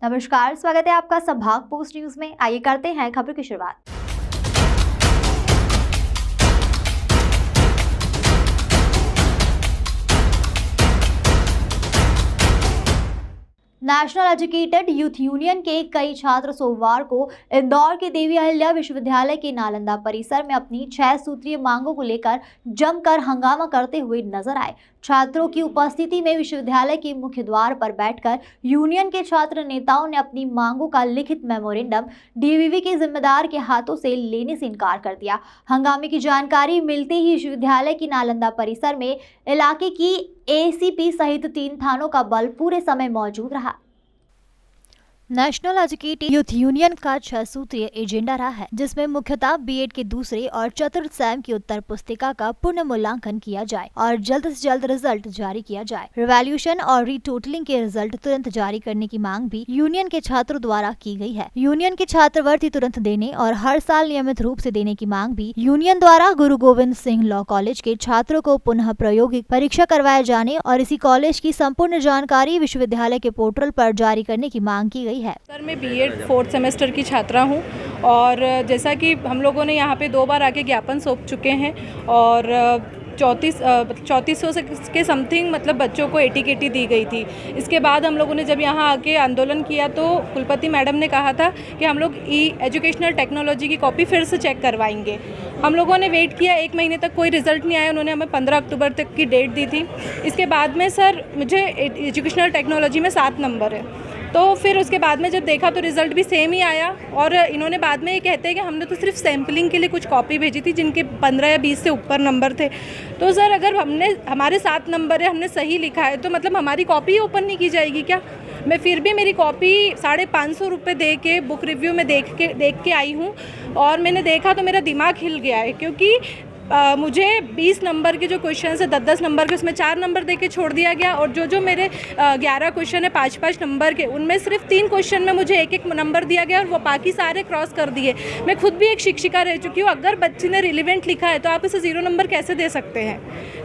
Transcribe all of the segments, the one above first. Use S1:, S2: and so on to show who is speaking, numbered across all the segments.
S1: नमस्कार, स्वागत है आपका संभाग पोस्ट न्यूज में। आइए करते हैं खबर की शुरुआत। नेशनल एजुकेटेड यूथ यूनियन के कई छात्र सोमवार को इंदौर के देवी अहिल्या विश्वविद्यालय के नालंदा परिसर में अपनी 6 सूत्रीय मांगों को लेकर जमकर हंगामा करते हुए नजर आए। छात्रों की उपस्थिति में विश्वविद्यालय के मुख्य द्वार पर बैठकर यूनियन के छात्र नेताओं ने अपनी मांगों का लिखित मेमोरेंडम डीवीवी के जिम्मेदार के हाथों से लेने से इनकार कर दिया। हंगामे की जानकारी मिलते ही विश्वविद्यालय की नालंदा परिसर में इलाके की एसीपी सहित 3 थानों का बल पूरे समय मौजूद रहा। नेशनल एजुकेटेड यूथ यूनियन का 6 सूत्रीय एजेंडा रहा है, जिसमें मुख्यतः बीएड के दूसरे और चतुर्थ सेम की उत्तर पुस्तिका का पुनः मूल्यांकन किया जाए और जल्द से जल्द रिजल्ट जारी किया जाए। रिवैल्यूएशन और रीटोटलिंग के रिजल्ट तुरंत जारी करने की मांग भी यूनियन के छात्रों द्वारा की गई है। यूनियन के छात्रवृत्ति तुरंत देने और हर साल नियमित रूप से देने की मांग भी यूनियन द्वारा गुरु गोविंद सिंह लॉ कॉलेज के छात्रों को पुनः प्रायोगिक परीक्षा करवाए जाने और इसी कॉलेज की संपूर्ण जानकारी विश्वविद्यालय के पोर्टल पर जारी करने की मांग की गई है।
S2: सर, मैं बीएड 4th सेमेस्टर की छात्रा हूं और जैसा कि हम लोगों ने यहाँ पे 2 बार आके ज्ञापन सौंप चुके हैं और 3400 के समथिंग मतलब बच्चों को एटीकेटी दी गई थी। इसके बाद हम लोगों ने जब यहाँ आके आंदोलन किया तो कुलपति मैडम ने कहा था कि हम लोग एजुकेशनल टेक्नोलॉजी की कॉपी फिर से चेक करवाएंगे। हम लोगों ने वेट किया, 1 महीने तक कोई रिज़ल्ट नहीं आया। उन्होंने हमें 15 अक्टूबर तक की डेट दी थी। इसके बाद में सर मुझे एजुकेशनल टेक्नोलॉजी में 7 नंबर है, तो फिर उसके बाद में जब देखा तो रिज़ल्ट भी सेम ही आया और इन्होंने बाद में ये कहते हैं कि हमने तो सिर्फ सैम्पलिंग के लिए कुछ कॉपी भेजी थी जिनके 15 या 20 से ऊपर नंबर थे। तो सर अगर हमारे 7 नंबर है, हमने सही लिखा है, तो मतलब हमारी कॉपी ओपन नहीं की जाएगी क्या? मैं फिर भी मेरी कॉपी 550 रुपये दे के बुक रिव्यू में देख के आई हूँ और मैंने देखा तो मेरा दिमाग हिल गया है, क्योंकि मुझे 20 नंबर के जो क्वेश्चन है 10-10 नंबर के, उसमें 4 नंबर दे के छोड़ दिया गया और जो मेरे 11 क्वेश्चन है 5-5 नंबर के, उनमें सिर्फ 3 क्वेश्चन में मुझे 1-1 नंबर दिया गया और वो बाकी सारे क्रॉस कर दिए। मैं खुद भी एक शिक्षिका रह चुकी हूँ। अगर बच्चे ने रिलेवेंट लिखा है तो आप इसे 0 नंबर कैसे दे सकते हैं,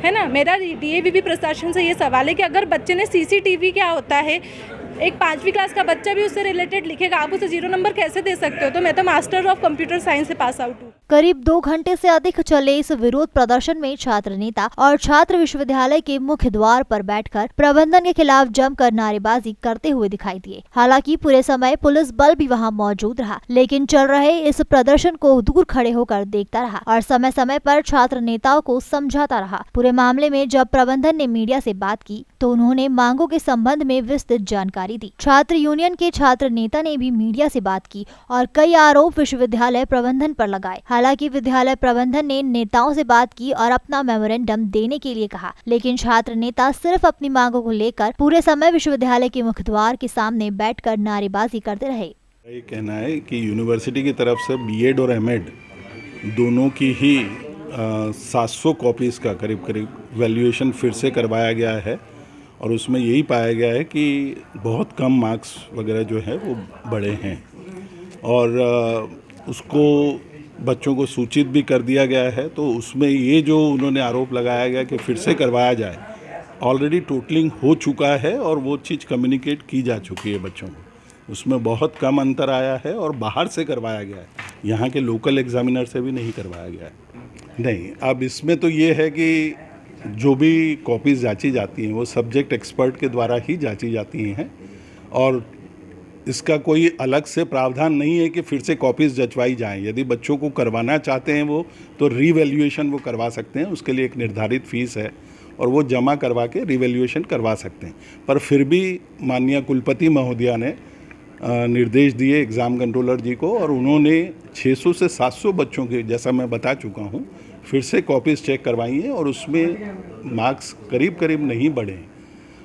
S2: है ना? मेरा डीएवीवी प्रशासन से ये सवाल है कि अगर बच्चे ने सीसीटीवी क्या होता है, एक 5वीं क्लास का बच्चा भी उससे रिलेटेड लिखेगा, आप उसे 0 नंबर कैसे दे सकते हो? तो मैं तो मास्टर ऑफ कंप्यूटर साइंस से पास आउट हूँ।
S1: करीब 2 घंटे से अधिक चले इस विरोध प्रदर्शन में छात्र नेता और छात्र विश्वविद्यालय के मुख्य द्वार पर बैठकर प्रबंधन के खिलाफ जमकर नारेबाजी करते हुए दिखाई दिए। हालांकि पूरे समय पुलिस बल भी वहां मौजूद रहा, लेकिन चल रहे इस प्रदर्शन को दूर खड़े होकर देखता रहा और समय समय पर छात्र नेताओं को समझाता रहा। पूरे मामले में जब प्रबंधन ने मीडिया से बात की तो उन्होंने मांगों के संबंध में विस्तृत जानकारी दी। छात्र यूनियन के छात्र नेता ने भी मीडिया से बात की और कई आरोप विश्वविद्यालय प्रबंधन पर लगाए। हालांकि विद्यालय प्रबंधन ने नेताओं से बात की और अपना मेमोरेंडम देने के लिए कहा, लेकिन छात्र नेता सिर्फ अपनी मांगों को लेकर पूरे समय विश्वविद्यालय के मुख्य द्वार के सामने बैठकर नारेबाजी करते रहे।
S3: ये कहना है कि यूनिवर्सिटी की तरफ से बीएड और एमएड दोनों की ही 700 कॉपीज़ का करीब वैल्यूएशन फिर से करवाया गया है और उसमें यही पाया गया है कि बहुत कम मार्क्स वगैरह जो है वो बढ़े हैं और उसको बच्चों को सूचित भी कर दिया गया है। तो उसमें ये जो उन्होंने आरोप लगाया गया कि फिर से करवाया जाए, ऑलरेडी टोटलिंग हो चुका है और वो चीज़ कम्युनिकेट की जा चुकी है बच्चों को। उसमें बहुत कम अंतर आया है और बाहर से करवाया गया है, यहाँ के लोकल एग्जामिनर से भी नहीं करवाया गया है। नहीं, अब इसमें तो ये है कि जो भी कॉपीज़ जांची जाती हैं वो सब्जेक्ट एक्सपर्ट के द्वारा ही जांची जाती हैं और इसका कोई अलग से प्रावधान नहीं है कि फिर से कॉपीज़ जचवाई जाएं। यदि बच्चों को करवाना चाहते हैं वो तो रीवैल्यूएशन वो करवा सकते हैं, उसके लिए एक निर्धारित फ़ीस है और वो जमा करवा के रीवैल्यूएशन करवा सकते हैं। पर फिर भी माननीय कुलपति महोदया ने निर्देश दिए एग्ज़ाम कंट्रोलर जी को और उन्होंने 600 से 700 बच्चों के, जैसा मैं बता चुका हूँ, फिर से कॉपीज़ चेक करवाई हैं और उसमें मार्क्स करीब नहीं बढ़े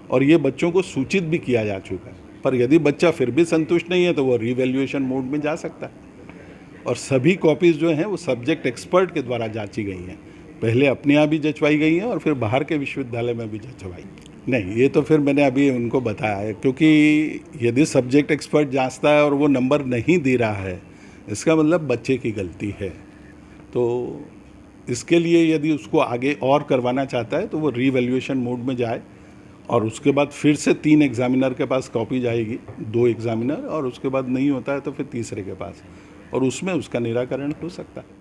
S3: और ये बच्चों को सूचित भी किया जा चुका है। पर यदि बच्चा फिर भी संतुष्ट नहीं है तो वो रीवैल्यूएशन मोड में जा सकता है और सभी कॉपीज़ जो हैं वो सब्जेक्ट एक्सपर्ट के द्वारा जांची गई हैं। पहले अपने यहाँ भी जचवाई गई हैं और फिर बाहर के विश्वविद्यालय में भी जचवाई। नहीं, ये तो फिर मैंने अभी उनको बताया है, क्योंकि यदि सब्जेक्ट एक्सपर्ट जांचता है और वो नंबर नहीं दे रहा है, इसका मतलब बच्चे की गलती है। तो इसके लिए यदि उसको आगे और करवाना चाहता है तो वो रीवैल्यूएशन मोड में जाए और उसके बाद फिर से 3 एग्जामिनर के पास कॉपी जाएगी, 2 एग्जामिनर, और उसके बाद नहीं होता है तो फिर तीसरे के पास, और उसमें उसका निराकरण हो सकता है।